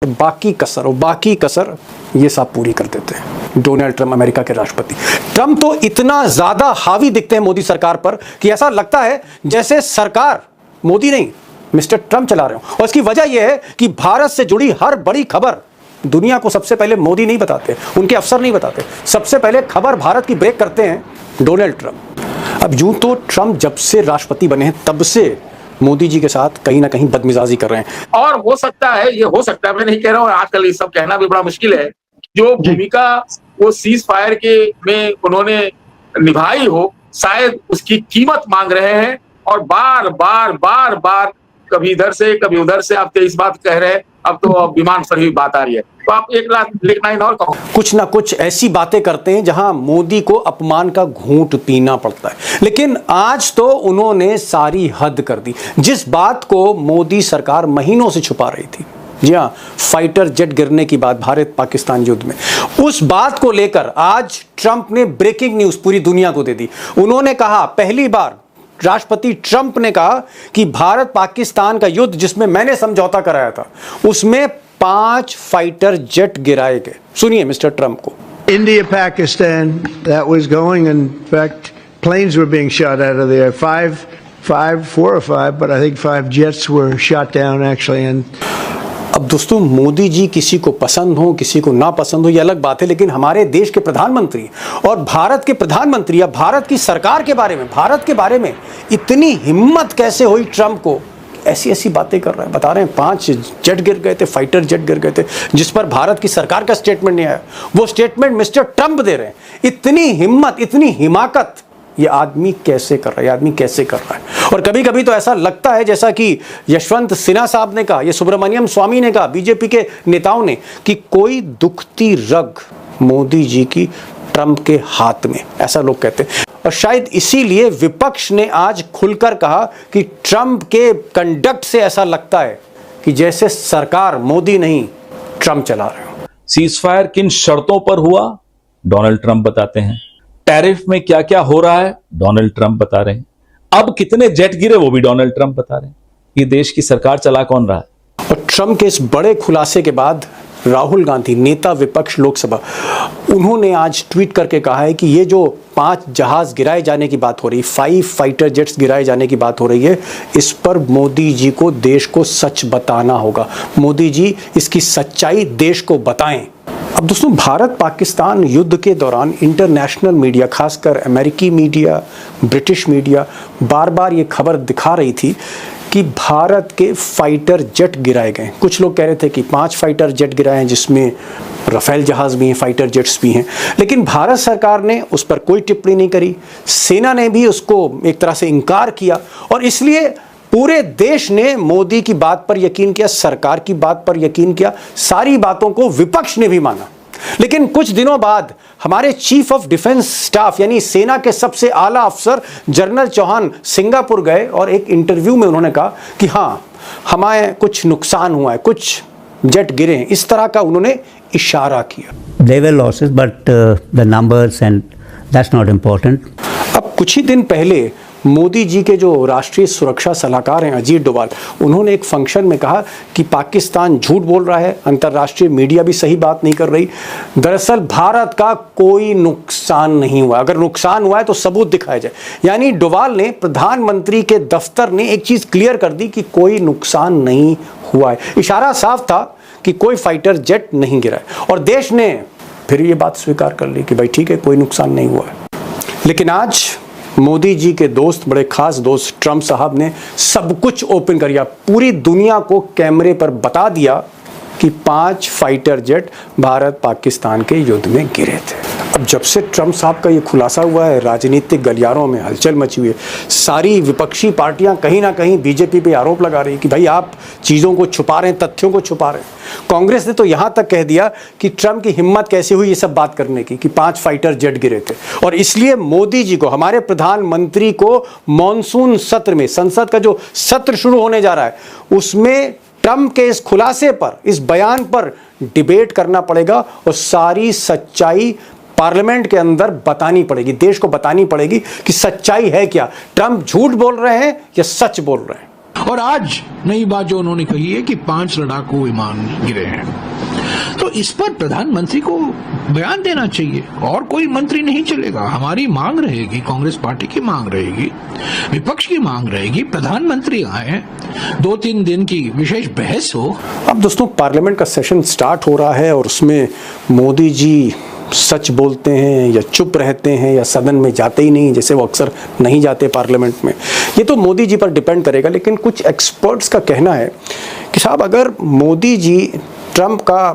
बाकी कसर ये सब पूरी कर देते हैं डोनाल्ड ट्रंप, अमेरिका के राष्ट्रपति। ट्रंप तो इतना ज्यादा हावी दिखते हैं मोदी सरकार पर कि ऐसा लगता है जैसे सरकार मोदी नहीं मिस्टर ट्रंप चला रहे हो। और इसकी वजह यह है कि भारत से जुड़ी हर बड़ी खबर दुनिया को सबसे पहले मोदी नहीं बताते, उनके अफसर नहीं बताते, सबसे पहले खबर भारत की ब्रेक करते हैं डोनाल्ड ट्रंप। अब यूं तो ट्रंप जब से राष्ट्रपति बने हैं तब से मोदी जी के साथ कहीं ना कहीं बदमिजाजी कर रहे हैं। और हो सकता है, ये हो सकता है, मैं नहीं कह रहा हूँ, आजकल ये सब कहना भी बड़ा मुश्किल है, जो भूमिका वो सीज फायर के में उन्होंने निभाई हो, शायद उसकी कीमत मांग रहे हैं और बार बार कभी इधर से कभी उधर से आप 23 बात कह रहे हैं, अब तो विमान पर ही बात आ रही है, तो आप एक लाइन और कहो। कुछ ना कुछ ऐसी बातें करते हैं जहां मोदी को अपमान का घूंट पीना पड़ता है। लेकिन आज तो उन्होंने सारी हद कर दी। जिस बात को मोदी सरकार महीनों से छुपा रही थी, जी हाँ, फाइटर जेट गिरने की बात भारत पाकिस्तान युद्ध में, उस बात को लेकर आज ट्रंप ने ब्रेकिंग न्यूज पूरी दुनिया को दे दी। उन्होंने कहा, पहली बार राष्ट्रपति ट्रंप ने कहा कि भारत पाकिस्तान का युद्ध जिसमें मैंने समझौता कराया था उसमें 5 फाइटर जेट गिराए गए। सुनिए मिस्टर ट्रंप को। India, Pakistan, that was going. In fact, planes were being shot out of there. 4 or 5, but I think 5 jets were shot down actually. And अब दोस्तों, मोदी जी किसी को पसंद हो किसी को ना पसंद हो ये अलग बात है, लेकिन हमारे देश के प्रधानमंत्री और भारत के प्रधानमंत्री या भारत की सरकार के बारे में, भारत के बारे में इतनी हिम्मत कैसे हुई ट्रंप को, ऐसी ऐसी बातें कर रहे हैं। बता रहे हैं 5 जेट गिर गए थे, फाइटर जेट गिर गए थे, जिस पर भारत की सरकार का स्टेटमेंट नहीं आया, वो स्टेटमेंट मिस्टर ट्रंप दे रहे हैं। इतनी हिम्मत, इतनी हिमाकत ये आदमी कैसे कर रहा है, आदमी कैसे कर रहा है। और कभी कभी तो ऐसा लगता है जैसा कि यशवंत सिन्हा साहब ने कहा, ये सुब्रमण्यम स्वामी ने कहा, बीजेपी के नेताओं ने, कि कोई दुखती रग मोदी जी की ट्रंप के हाथ में, ऐसा लोग कहते हैं। और शायद इसीलिए विपक्ष ने आज खुलकर कहा कि ट्रंप के कंडक्ट से ऐसा लगता है कि जैसे सरकार मोदी नहीं ट्रंप चला रहे हो। सीज फायर किन शर्तों पर हुआ, डोनाल्ड ट्रंप बताते हैं। टैरिफ में क्या क्या हो रहा है, डोनाल्ड ट्रंप बता रहे हैं। अब कितने जेट गिरे, वो भी डोनाल्ड ट्रंप बता रहे हैं। ये देश की सरकार चला कौन रहा है। और ट्रंप के इस बड़े खुलासे के बाद राहुल गांधी, नेता विपक्ष लोकसभा, उन्होंने आज ट्वीट करके कहा है कि ये जो 5 जहाज गिराए जाने की बात हो रही, 5 फाइटर जेट्स गिराए जाने की बात हो रही है, इस पर मोदी जी को देश को सच बताना होगा। मोदी जी इसकी सच्चाई देश को बताएं। अब दोस्तों, भारत पाकिस्तान युद्ध के दौरान इंटरनेशनल मीडिया, खासकर अमेरिकी मीडिया, ब्रिटिश मीडिया, बार बार ये खबर दिखा रही थी कि भारत के फाइटर जेट गिराए गए। कुछ लोग कह रहे थे कि 5 फाइटर जेट गिराए हैं, जिसमें राफेल जहाज भी हैं, फाइटर जेट्स भी हैं। लेकिन भारत सरकार ने उस पर कोई टिप्पणी नहीं करी, सेना ने भी उसको एक तरह से इनकार किया, और इसलिए पूरे देश ने मोदी की बात पर यकीन किया, सरकार की बात पर यकीन किया, सारी बातों को विपक्ष ने भी माना। लेकिन कुछ दिनों बाद हमारे चीफ ऑफ डिफेंस स्टाफ यानी सेना के सबसे आला अफसर जनरल चौहान सिंगापुर गए और एक इंटरव्यू में उन्होंने कहा कि हाँ, हमारे कुछ नुकसान हुआ है, कुछ जेट गिरे हैं, इस तरह का उन्होंने इशारा किया। There were losses, but the numbers and that's not important. अब कुछ ही दिन पहले मोदी जी के जो राष्ट्रीय सुरक्षा सलाहकार हैं अजीत डोभाल, उन्होंने एक फंक्शन में कहा कि पाकिस्तान झूठ बोल रहा है, अंतर्राष्ट्रीय मीडिया भी सही बात नहीं कर रही, दरअसल भारत का कोई नुकसान नहीं हुआ, अगर नुकसान हुआ है तो सबूत दिखाया जाए। यानी डोभाल ने, प्रधानमंत्री के दफ्तर ने एक चीज क्लियर कर दी कि कोई नुकसान नहीं हुआ है। इशारा साफ था कि कोई फाइटर जेट नहीं गिरा है, और देश ने फिर ये बात स्वीकार कर ली कि भाई ठीक है, कोई नुकसान नहीं हुआ है। लेकिन आज मोदी जी के दोस्त, बड़े खास दोस्त ट्रंप साहब ने सब कुछ ओपन कर दिया, पूरी दुनिया को कैमरे पर बता दिया कि 5 फाइटर जेट भारत पाकिस्तान के युद्ध में गिरे थे। अब जब से ट्रंप साहब का ये खुलासा हुआ है, राजनीतिक गलियारों में हलचल मची हुई है। सारी विपक्षी पार्टियां कहीं ना कहीं बीजेपी पे आरोप लगा रही कि भाई आप चीज़ों को छुपा रहे हैं, तथ्यों को छुपा रहे हैं। कांग्रेस ने तो यहां तक कह दिया कि ट्रंप की हिम्मत कैसे हुई ये सब बात करने की, कि 5 फाइटर जेट गिरे थे। और इसलिए मोदी जी को, हमारे प्रधानमंत्री को, मॉनसून सत्र में, संसद का जो सत्र शुरू होने जा रहा है, उसमें ट्रंप के इस खुलासे पर, इस बयान पर डिबेट करना पड़ेगा और सारी सच्चाई पार्लियामेंट के अंदर बतानी पड़ेगी, देश को बतानी पड़ेगी कि सच्चाई है क्या, ट्रंप झूठ बोल रहे हैं या सच बोल रहे हैं। और आज नई बात जो उन्होंने कही है कि 5 लड़ाकू विमान गिरे हैं, तो इस पर प्रधानमंत्री को बयान देना चाहिए और कोई मंत्री नहीं चलेगा। हमारी मांग रहेगी, कांग्रेस पार्टी की मांग रहेगी, विपक्ष की मांग रहेगी, प्रधानमंत्री आए, 2-3 दिन की विशेष बहस हो। अब दोस्तों पार्लियामेंट का सेशन स्टार्ट हो रहा है और उसमें मोदी जी सच बोलते हैं या चुप रहते हैं या सदन में जाते ही नहीं, जैसे वो अक्सर नहीं जाते पार्लियामेंट में, ये तो मोदी जी पर डिपेंड करेगा। लेकिन कुछ एक्सपर्ट्स का कहना है कि साहब अगर मोदी जी ट्रंप का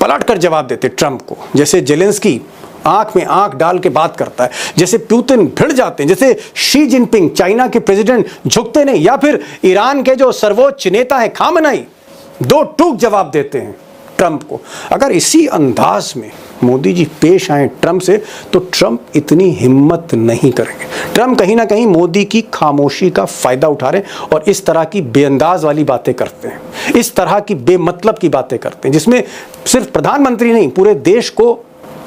पलट कर जवाब देते, ट्रंप को, जैसे जेलेंस्की आंख में आंख डाल के बात करता है, जैसे पुतिन भिड़ जाते हैं, जैसे शी जिनपिंग चाइना के प्रेसिडेंट झुकते नहीं, या फिर ईरान के जो सर्वोच्च नेता है खामनेई 2 टूक जवाब देते हैं ट्रंप को, अगर इसी अंदाज में मोदी जी पेश आए ट्रंप से, तो ट्रंप इतनी हिम्मत नहीं करेंगे। ट्रंप कहीं ना कहीं मोदी की खामोशी का फायदा उठा रहे हैं और इस तरह की बेअंदाज वाली बातें करते हैं, इस तरह की बेमतलब की बातें करते हैं, जिसमें सिर्फ प्रधानमंत्री नहीं पूरे देश को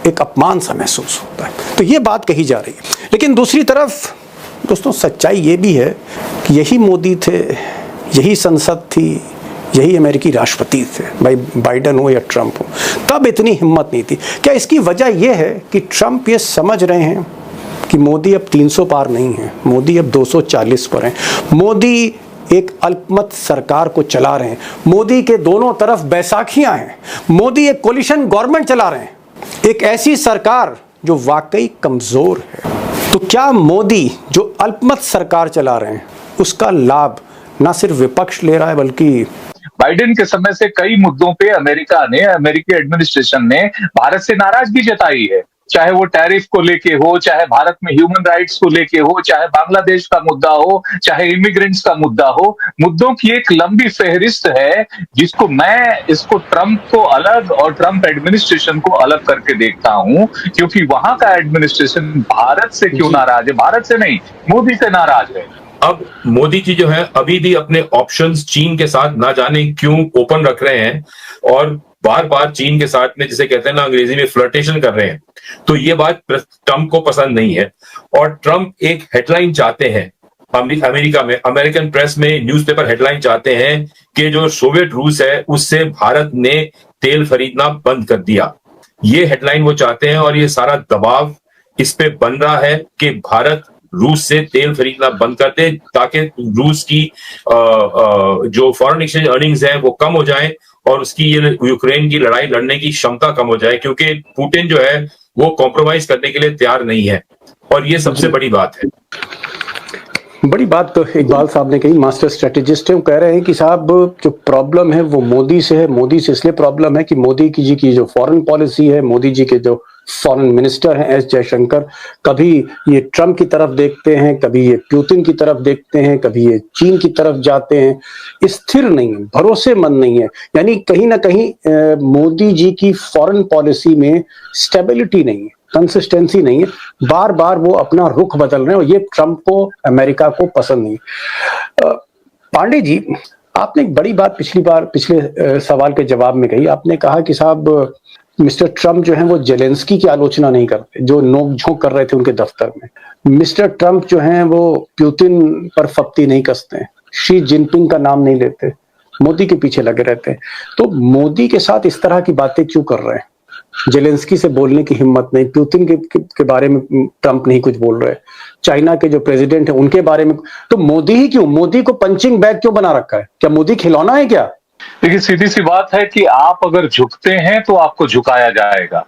एक अपमान सा महसूस होता है। तो ये बात कही जा रही है। लेकिन दूसरी तरफ दोस्तों सच्चाई ये भी है कि यही मोदी थे, यही संसद थी, यही अमेरिकी राष्ट्रपति थे, भाई बाइडेन हो या ट्रंप हो, तब इतनी हिम्मत नहीं थी। क्या इसकी वजह यह है कि ट्रंप ये समझ रहे हैं कि मोदी अब 300 पार नहीं है, मोदी अब 240 पर है, मोदी एक अल्पमत सरकार को चला रहे हैं, मोदी के दोनों तरफ बैसाखियां हैं, मोदी एक कोलिशन गवर्नमेंट चला रहे हैं, एक ऐसी सरकार जो वाकई कमजोर है। तो क्या मोदी जो अल्पमत सरकार चला रहे हैं उसका लाभ ना सिर्फ विपक्ष ले रहा है, बल्कि बाइडेन के समय से कई मुद्दों पे अमेरिका ने, अमेरिकी एडमिनिस्ट्रेशन ने भारत से नाराजगी जताई है, चाहे वो टैरिफ को लेके हो, चाहे भारत में ह्यूमन राइट्स को लेके हो, चाहे बांग्लादेश का मुद्दा हो, चाहे इमिग्रेंट्स का मुद्दा हो। मुद्दों की एक लंबी फहरिस्त है जिसको मैं इसको ट्रंप को अलग और ट्रंप एडमिनिस्ट्रेशन को अलग करके देखता हूं, क्योंकि वहां का एडमिनिस्ट्रेशन भारत से क्यों नाराज है, भारत से नहीं मोदी से नाराज है। अब मोदी जी जो है अभी भी अपने ऑप्शंस चीन के साथ ना जाने क्यों ओपन रख रहे हैं और बार बार चीन के साथ में, जिसे कहते हैं ना अंग्रेजी में, फ्लर्टेशन कर रहे हैं। तो ये बात ट्रंप को पसंद नहीं है और ट्रंप एक हेडलाइन चाहते हैं अमेरिका में, अमेरिकन प्रेस में, न्यूज़पेपर हेडलाइन चाहते हैं कि जो सोवियत रूस है उससे भारत ने तेल खरीदना बंद कर दिया। ये हेडलाइन वो चाहते हैं और ये सारा दबाव इस पे बन रहा है कि भारत रूस से तेल खरीदना बंद कर दे ताकि रूस की जो फॉरेन एक्सचेंज अर्निंग्स हैं वो कम हो जाएं और उसकी ये यूक्रेन की लड़ाई लड़ने की क्षमता कम हो जाए, क्योंकि पुतिन जो है वो कॉम्प्रोमाइज करने के लिए तैयार नहीं है। और ये सबसे बड़ी बात है। बड़ी बात तो इकबाल साहब ने कही, मास्टर स्ट्रेटेजिस्ट है, वो कह रहे हैं कि साहब जो प्रॉब्लम है वो मोदी से है, मोदी से इसलिए प्रॉब्लम है कि मोदी जी की जो फॉरेन पॉलिसी है, मोदी जी के जो फॉरेन मिनिस्टर हैं एस जयशंकर, कभी ये ट्रंप की तरफ देखते हैं, कभी ये पुतिन की तरफ देखते हैं, कभी ये चीन की तरफ जाते हैं, स्थिर नहीं है, भरोसेमंद नहीं है। यानी कहीं ना कहीं मोदी जी की फॉरेन पॉलिसी में स्टेबिलिटी नहीं है, कंसिस्टेंसी नहीं है, बार बार वो अपना रुख बदल रहे हैं और ये ट्रंप को, अमेरिका को पसंद नहीं। पांडे जी, आपने एक बड़ी बात पिछले सवाल के जवाब में कही, आपने कहा कि साहब मिस्टर ट्रंप जो है वो जेलेंस्की की आलोचना नहीं करते, जो नोक-झोंक कर रहे थे उनके दफ्तर में। मिस्टर ट्रंप जो हैं वो पुतिन पर फप्ती नहीं कसते हैं, शी जिनपिंग का नाम नहीं लेते, मोदी के पीछे लगे रहते हैं। तो मोदी के साथ इस तरह की बातें क्यों कर रहे हैं? जेलेंस्की से बोलने की हिम्मत नहीं, पुतिन के बारे में ट्रंप नहीं कुछ बोल रहे, चाइना के जो प्रेसिडेंट है उनके बारे में, तो मोदी ही क्यों, मोदी को पंचिंग बैग क्यों बना रखा है? क्या मोदी खिलौना है क्या? देखिए सीधी सी बात है कि आप अगर झुकते हैं तो आपको झुकाया जाएगा।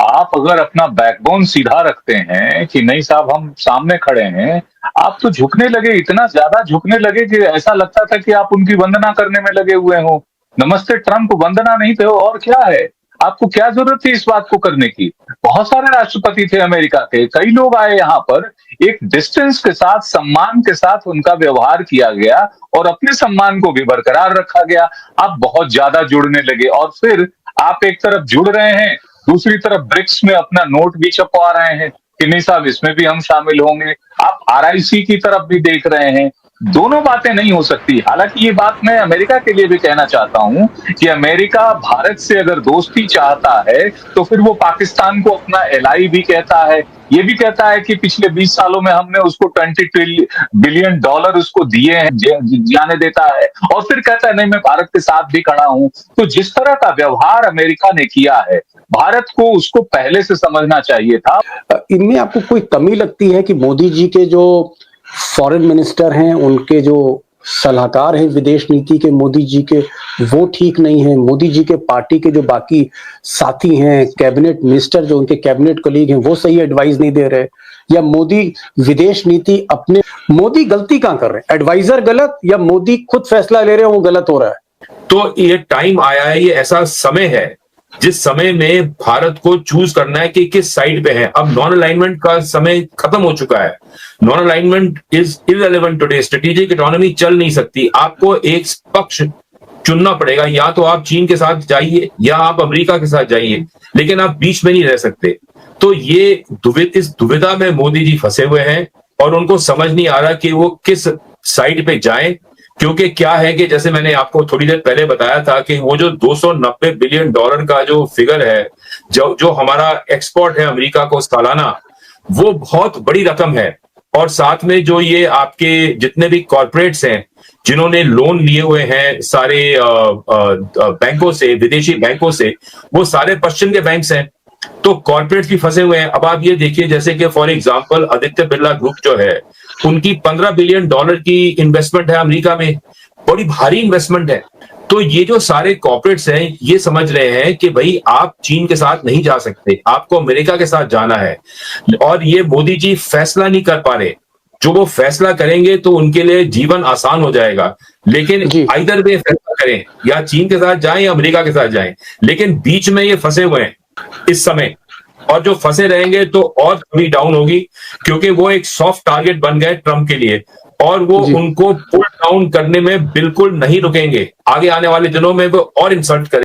आप अगर अपना बैकबोन सीधा रखते हैं कि नहीं साहब हम सामने खड़े हैं, आप तो झुकने लगे, इतना ज्यादा झुकने लगे कि ऐसा लगता था कि आप उनकी वंदना करने में लगे हुए हो। नमस्ते ट्रंप वंदना नहीं थे और क्या है, आपको क्या जरूरत थी इस बात को करने की? बहुत सारे राष्ट्रपति थे अमेरिका के, कई लोग आए यहाँ पर, एक डिस्टेंस के साथ, सम्मान के साथ उनका व्यवहार किया गया और अपने सम्मान को भी बरकरार रखा गया। आप बहुत ज्यादा जुड़ने लगे और फिर आप एक तरफ जुड़ रहे हैं, दूसरी तरफ ब्रिक्स में अपना नोट भी छपवा रहे हैं कि नहीं साहब इसमें भी हम शामिल होंगे। आप RIC की तरफ भी देख रहे हैं। दोनों बातें नहीं हो सकती। हालांकि ये बात मैं अमेरिका के लिए भी कहना चाहता हूं कि अमेरिका भारत से अगर दोस्ती चाहता है तो फिर वो पाकिस्तान को अपना एलाई भी कहता है, ये भी कहता है कि पिछले 20 सालों में हमने उसको 20 बिलियन डॉलर उसको दिए हैं, जाने देता है, और फिर कहता है नहीं मैं भारत के साथ भी खड़ा हूं। तो जिस तरह का व्यवहार अमेरिका ने किया है, भारत को उसको पहले से समझना चाहिए था। इनमें आपको कोई कमी लगती है कि मोदी जी के जो फॉरेन मिनिस्टर हैं, उनके जो सलाहकार हैं विदेश नीति के मोदी जी के, वो ठीक नहीं है? मोदी जी के पार्टी के जो बाकी साथी हैं, कैबिनेट मिनिस्टर जो उनके कैबिनेट कलीग हैं, वो सही एडवाइस नहीं दे रहे? या मोदी विदेश नीति अपने, मोदी गलती कहां कर रहे हैं? एडवाइजर गलत या मोदी खुद फैसला ले रहे हैं वो गलत हो रहा है? तो ये टाइम आया है, ये ऐसा समय है जिस समय में भारत को चूज करना है कि किस साइड पे है। अब नॉन अलाइनमेंट का समय खत्म हो चुका है। Non alignment is irrelevant today. Strategic economy चल नहीं सकती। आपको एक पक्ष चुनना पड़ेगा, या तो आप चीन के साथ जाइए या आप अमेरिका के साथ जाइए, लेकिन आप बीच में नहीं रह सकते। तो ये इस दुविधा में मोदी जी फंसे हुए हैं और उनको समझ नहीं आ रहा कि वो किस साइड पे जाएं। क्योंकि क्या है कि जैसे मैंने आपको थोड़ी देर पहले बताया था कि वो जो 290 बिलियन डॉलर का जो फिगर है, जो हमारा एक्सपोर्ट है अमेरिका को सालाना, वो बहुत बड़ी रकम है। और साथ में जो ये आपके जितने भी कॉर्पोरेट्स हैं जिन्होंने लोन लिए हुए हैं सारे बैंकों से, विदेशी बैंकों से, वो सारे पश्चिम के बैंक्स हैं। तो कॉर्पोरेट्स भी फंसे हुए हैं। अब आप ये देखिए जैसे कि for example Aditya Birla group जो है, उनकी 15 बिलियन डॉलर की इन्वेस्टमेंट है अमेरिका में, बड़ी भारी इन्वेस्टमेंट है। तो ये जो सारे कॉर्पोरेट्स हैं ये समझ रहे हैं कि भाई आप चीन के साथ नहीं जा सकते, आपको अमेरिका के साथ जाना है। और ये मोदी जी फैसला नहीं कर पा रहे। जो वो फैसला करेंगे तो उनके लिए जीवन आसान हो जाएगा। लेकिन आइदर वे फैसला करें, या चीन के साथ जाएं या अमेरिका के साथ जाएं, लेकिन बीच में ये फंसे हुए हैं इस समय। और जो फंसे रहेंगे तो और कमी डाउन होगी, क्योंकि वो एक सॉफ्ट टारगेट बन गए ट्रंप के लिए, और वो उनको पुल डाउन करने में बिल्कुल नहीं रुकेंगे। आगे आने वाले दिनों में वो और इंसल्ट करेंगे।